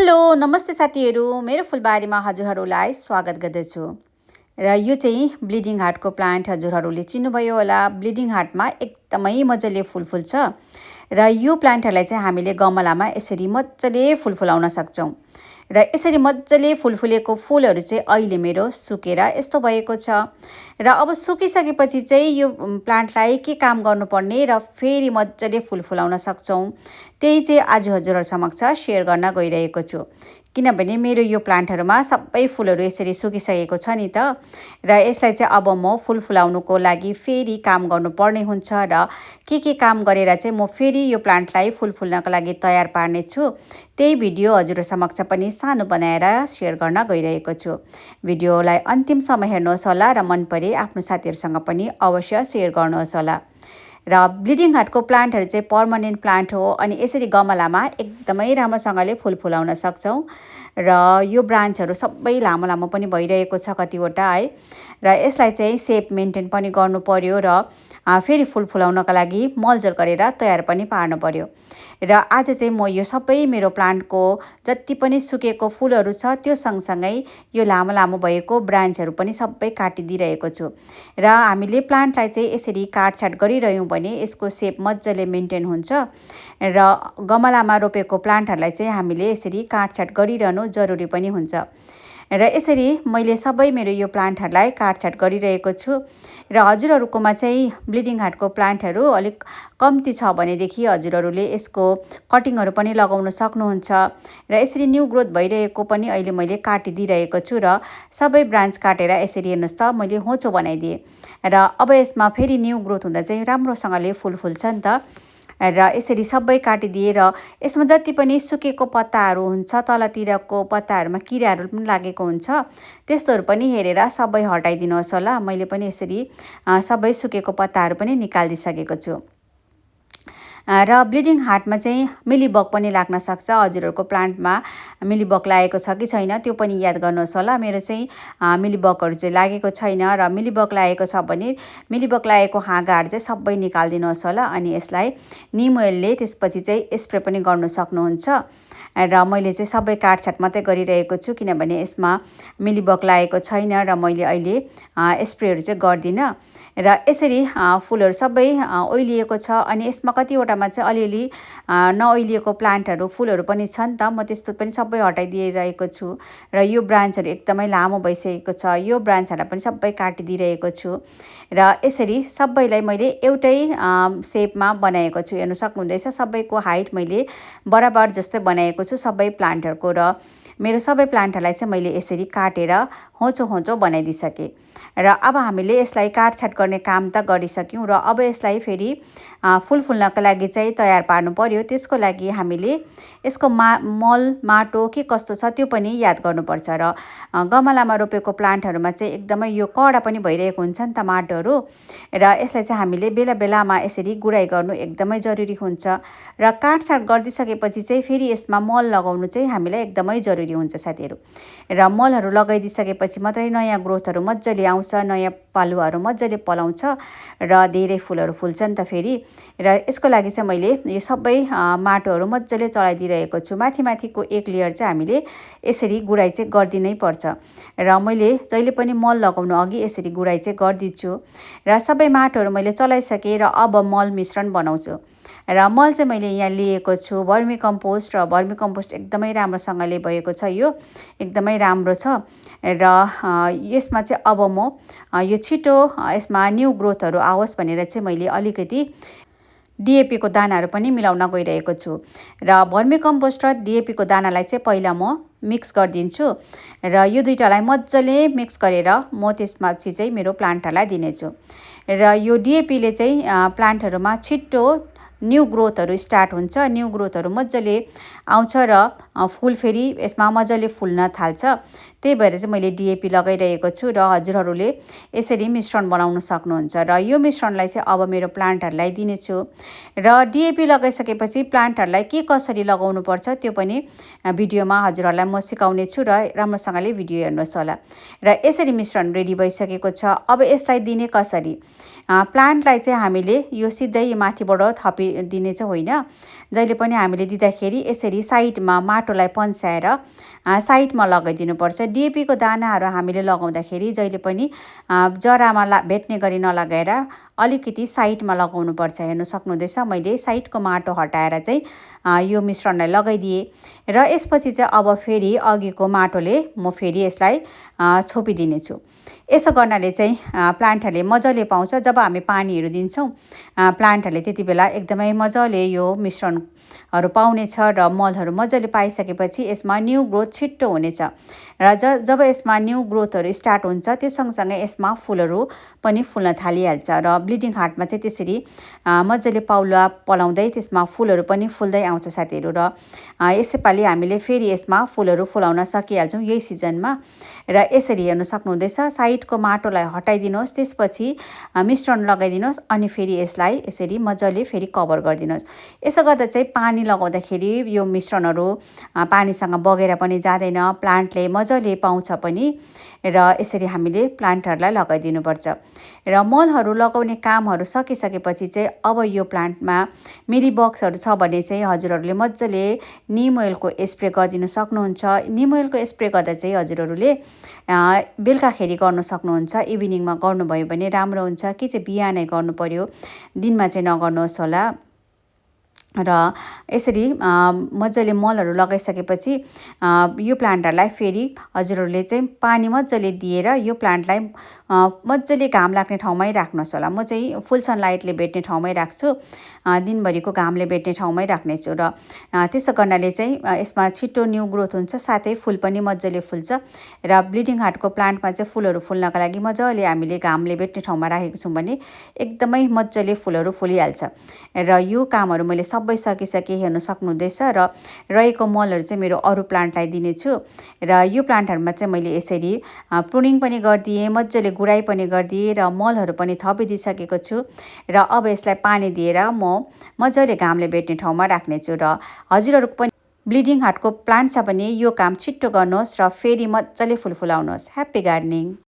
Hello नमस्ते साथीहरू, मेरो फुलबारीमा हजुरहरूलाई स्वागत गर्दछु। र यो चाहिँ ब्लिडिङ हार्टको प्लान्ट हजुरहरूले चिन्नुभयो होला। ब्लिडिङ हार्टमा एकदमै मजाले फुल फुल्छ र यो प्लान्टहरूलाई चाहिँ हामीले गमलामा यसरी मजाले फुल फुलाउन सक्छौँ। र यसरी मजाले फुल फुलेको फुलहरू चाहिँ अहिले मेरो सुकेर यस्तो भएको छ। र अब सुकिसकेपछि चाहिँ यो प्लान्टलाई के काम गर्नुपर्ने र फेरि मजाले फुल फुलाउन सक्छौँ, त्यही चाहिँ आज हजुरहरू समक्ष सेयर गर्न गइरहेको छु। किनभने मेरो यो प्लान्टहरूमा सबै फुलहरू यसरी सुकिसकेको छ नि त। र यसलाई चाहिँ अब म फुल फुलाउनुको लागि फेरि काम गर्नुपर्ने हुन्छ र के काम गरेर चाहिँ म फेरि यो प्लान्टलाई फुल फुल्नको लागि तयार पार्नेछु, त्यही भिडियो हजुर समक्ष पनि सानो बनाएर सेयर गर्न गइरहेको छु। भिडियोलाई अन्तिमसम्म हेर्नुहोस् होला र मन परे आफ्नो साथीहरूसँग पनि अवश्य सेयर गर्नुहोस् होला। र ब्लिडिङ हार्टको प्लान्टहरू चाहिँ पर्मानेन्ट प्लान्ट हो अनि यसरी गमलामा एकदमै राम्रोसँगले फुल फुलाउन सक्छौँ। र यो ब्रान्चहरू सबै लामो लामो पनि भइरहेको छ कतिवटा है। र यसलाई चाहिँ सेप मेन्टेन पनि गर्नु पर्यो र फेरि फुल फुलाउनका लागि मलजल गरेर तयार पनि पार्नु पर्यो। र आज चाहिँ म यो सबै मेरो प्लान्टको जति पनि सुकेको फुलहरू छ त्यो सँगसँगै यो लामो लामो भएको ब्रान्चहरू पनि सबै काटिदिइरहेको छु। र हामीले प्लान्टलाई चाहिँ यसरी काटछाट गरिरह्यौँ भने यसको सेप मजाले मेन्टेन हुन्छ। र गमलामा रोपेको प्लान्टहरूलाई चाहिँ हामीले यसरी काटछाट गरिरहनु जरुरी पनि हुन्छ। र यसरी मैले सबै मेरो यो प्लान्टहरूलाई काटछाट गरिरहेको छु। र हजुरहरूकोमा चाहिँ ब्लिडिङ हार्टको प्लान्टहरू अलिक कम्ती छ भनेदेखि हजुरहरूले यसको कटिङहरू पनि लगाउन सक्नुहुन्छ। र यसरी न्यू ग्रोथ भइरहेको पनि अहिले मैले काटिदिइरहेको छु र सबै ब्रान्च काटेर यसरी हेर्नुहोस् त मैले होचो बनाइदिएँ। र अब यसमा फेरि न्यू ग्रोथ हुँदा चाहिँ राम्रोसँगले फुल फुल्छ नि त। र यसरी सबै काटिदिएर यसमा जति पनि सुकेको पत्ताहरू हुन्छ, तलतिरको पत्ताहरूमा किराहरू पनि लागेको हुन्छ, त्यस्तोहरू पनि हेरेर सबै हटाइदिनुहोस् होला। मैले पनि यसरी सबै सुकेको पत्ताहरू पनि निकालिदिइसकेको छु। र ब्लिडिङ हार्टमा चाहिँ मिलीबग पनि लाग्न सक्छ। हजुरहरूको प्लान्टमा मिलीबग लागेको छ कि छैन त्यो पनि याद गर्नुहोस् होला। मेरो चाहिँ मिलीबगहरू चाहिँ लागेको छैन। र मिलीबग लागेको छ भने मिलीबग लागेको हाँगाहरू चाहिँ सबै निकालिदिनुहोस् होला। अनि यसलाई निम ओइलले त्यसपछि चाहिँ स्प्रे पनि गर्नु सक्नुहुन्छ। र मैले चाहिँ सबै काटछाट मात्रै गरिरहेको छु किनभने यसमा मिलीबग लागेको छैन र मैले अहिले स्प्रेहरू चाहिँ गर्दिनँ। र यसरी फुलहरू सबै ओइलिएको छ अनि यसमा कतिवटामा चाहिँ अलिअलि नओइलिएको प्लान्टहरू फुलहरू पनि छन् त, म त्यस्तो पनि सबै हटाइदिइरहेको छु। र यो ब्रान्चहरू एकदमै लामो भइसकेको छ, यो ब्रान्चहरूलाई पनि सबै काटिदिइरहेको छु। र यसरी सबैलाई मैले एउटै सेपमा बनाएको छु, हेर्नु सक्नुहुँदैछ। सबैको हाइट मैले बराबर जस्तै बनाएको छु सबै प्लान्टहरूको। र मेरो सबै प्लान्टहरूलाई चाहिँ मैले यसरी काटेर होचो होचो बनाइदिइसकेँ। र अब हामीले यसलाई काटछाट गर्ने काम त गरिसक्यौँ र अब यसलाई फेरि फुल फुल्नको लागि चाहिँ तयार पार्नु पर्यो। त्यसको लागि हामीले यसको मल माटो के कस्तो छ त्यो पनि याद गर्नुपर्छ। र गमलामा रोपेको प्लान्टहरूमा चाहिँ एकदमै यो कडा पनि भइरहेको हुन्छ नि त माटोहरू। र यसलाई चाहिँ हामीले बेला बेलामा यसरी गुडाइ गर्नु एकदमै जरुरी हुन्छ। र काटछाट गरिदिइसकेपछि चाहिँ फेरि यसमा मल लगाउनु चाहिँ हामीलाई एकदमै जरुरी हुन्छ साथीहरू। र मलहरू लगाइदिइसकेपछि मात्रै नयाँ ग्रोथहरू मजाले आउँछ, नयाँ पालुवाहरू मजाले पलाउँछ र धेरै फुलहरू फुल्छ नि त फेरि। र यसको लागि चाहिँ मैले यो सबै माटोहरू मजाले चलाइदिइरहेको छु। माथि माथिको एक लेयर चाहिँ हामीले यसरी गुडाइ चाहिँ गरिदिनै पर्छ। र मैले जहिले पनि मल लगाउनु अघि यसरी गुडाइ चाहिँ गरिदिन्छु। र सबै माटोहरू मैले चलाइसकेँ र अब मल मिश्रण बनाउँछु। र मल चाहिँ मैले यहाँ लिएको छु भर्मी कम्पोस्ट। र भर्मी कम्पोस्ट एकदमै राम्रोसँगले भएको छ, यो एकदमै राम्रो छ। र यसमा चाहिँ अब म यो छिटो यसमा न्यू ग्रोथहरू आओस् भनेर चाहिँ मैले अलिकति डिएपीको दानाहरू पनि मिलाउन गइरहेको छु। र भर्मी कम्पोस्ट र डिएपीको दानालाई चाहिँ पहिला म मिक्स गरिदिन्छु। र यो दुईटालाई मजाले मिक्स गरेर म त्यसपछि चाहिँ मेरो प्लान्टहरूलाई दिनेछु। र यो डिएपीले चाहिँ प्लान्टहरूमा छिट्टो न्यू ग्रोथहरू स्टार्ट हुन्छ, न्यू ग्रोथहरू मजाले आउँछ र फुल फेरि यसमा मजाले फुल्न थाल्छ। त्यही भएर चाहिँ मैले डिएपी लगाइरहेको छु र हजुरहरूले यसरी मिश्रण बनाउन सक्नुहुन्छ। र यो मिश्रणलाई चाहिँ अब मेरो प्लान्टहरूलाई दिनेछु। र डिएपी लगाइसकेपछि प्लान्टहरूलाई के कसरी लगाउनु पर्छ त्यो पनि भिडियोमा हजुरहरूलाई म सिकाउने छु र राम्रोसँगले भिडियो हेर्नुहोस् होला। र यसरी मिश्रण रेडी भइसकेको छ। अब यसलाई दिने कसरी? प्लान्टलाई चाहिँ हामीले यो सिधै माथिबाट थपिदिने चाहिँ होइन। जहिले पनि हामीले दिँदाखेरि यसरी साइडमा माटोलाई पन्साएर साइडमा लगाइदिनुपर्छ। डिएपीको दानाहरू हामीले लगाउँदाखेरि जहिले पनि जरामा भेट्ने गरी नलगाएर अलिकति साइडमा लगाउनुपर्छ। हेर्नु सक्नुहुँदैछ मैले साइडको माटो हटाएर चाहिँ यो मिश्रणलाई लगाइदिएँ र यसपछि चाहिँ अब फेरि अघिको माटोले म फेरि यसलाई छोपिदिनेछु। यसो गर्नाले चाहिँ प्लान्टहरूले मजाले पाउँछ। जब हामी पानीहरू दिन्छौँ प्लान्टहरूले त्यति बेला एकदमै मजाले यो मिश्रणहरू पाउनेछ र मलहरू मजाले पाइसकेपछि यसमा न्यू ग्रोथ छिट्टो हुनेछ र जब यसमा न्यू ग्रोथहरू स्टार्ट हुन्छ त्यो सँगसँगै यसमा फुलहरू पनि फुल्न थालिहाल्छ र ब्लिडिङ हार्टमा चाहिँ त्यसरी मजाले पाउला पलाउँदै त्यसमा फुलहरू पनि फुल्दै आउँछ साथीहरू। र यसैपालि हामीले फेरि यसमा फुलहरू फुलाउन सकिहाल्छौँ यही सिजनमा। र यसरी हेर्नु सक्नुहुँदैछ साइडको माटोलाई हटाइदिनुहोस्, त्यसपछि मिश्रण लगाइदिनुहोस् अनि फेरि यसलाई यसरी मजाले फेरि कभर गरिदिनुहोस्। यसो गर्दा चाहिँ पानी लगाउँदाखेरि यो मिश्रणहरू पानीसँग बगेर पनि जाँदैन, प्लान्टले मजाले पाउँछ पनि र यसरी हामीले प्लान्टहरूलाई लगाइदिनुपर्छ। र मलहरू लगाउने कामहरू सकिसकेपछि चाहिँ अब यो प्लान्टमा मिलीबग्सहरू छ भने चाहिँ हजुरहरूले मजाले निम ओइलको स्प्रे गरिदिन सक्नुहुन्छ। निम ओइलको स्प्रे गर्दा चाहिँ हजुरहरूले बेलुकाखेरि गर्नु सक्नुहुन्छ, इभिनिङमा गर्नुभयो भने राम्रो हुन्छ कि चाहिँ बिहानै गर्नु पर्यो, दिनमा चाहिँ नगर्नुहोस् होला। र यसरी मजाले मलहरू लगाइसकेपछि यो प्लान्टहरूलाई फेरि हजुरहरूले चाहिँ पानी मजाले दिएर यो प्लान्टलाई मजाले घाम लाग्ने ठाउँमै राख्नुहोस् होला। म चाहिँ फुल सनलाइटले भेट्ने ठाउँमै राख्छु, दिनभरिको घामले भेट्ने ठाउँमै राख्नेछु र त्यसो गर्नाले चाहिँ यसमा छिटो न्यू ग्रोथ हुन्छ, साथै फुल पनि मजाले फुल्छ। र ब्लिडिङ हार्टको प्लान्टमा चाहिँ फुलहरू फुल्नका लागि मजाले हामीले घामले भेट्ने ठाउँमा राखेको छौँ भने एकदमै मजाले फुलहरू फुलिहाल्छ। र यो कामहरू मैले सबै सकिसकेँ हेर्नु सक्नुहुँदैछ र रहेको मलहरू चाहिँ मेरो अरू प्लान्टलाई दिनेछु। र यो प्लान्टहरूमा चाहिँ मैले यसरी प्रुनिङ पनि गरिदिएँ, मजाले गुडाइ पनि गरिदिएँ र मलहरू पनि थपिदिइसकेको छु। र अब यसलाई पानी दिएर म मजाले घामले भेट्ने ठाउँमा राख्नेछु। र हजुरहरूको पनि ब्लिडिङ हार्टको प्लान्ट छ भने यो काम छिट्टो गर्नुहोस् र फेरि मजाले फुल फुलाउनुहोस्। Happy gardening.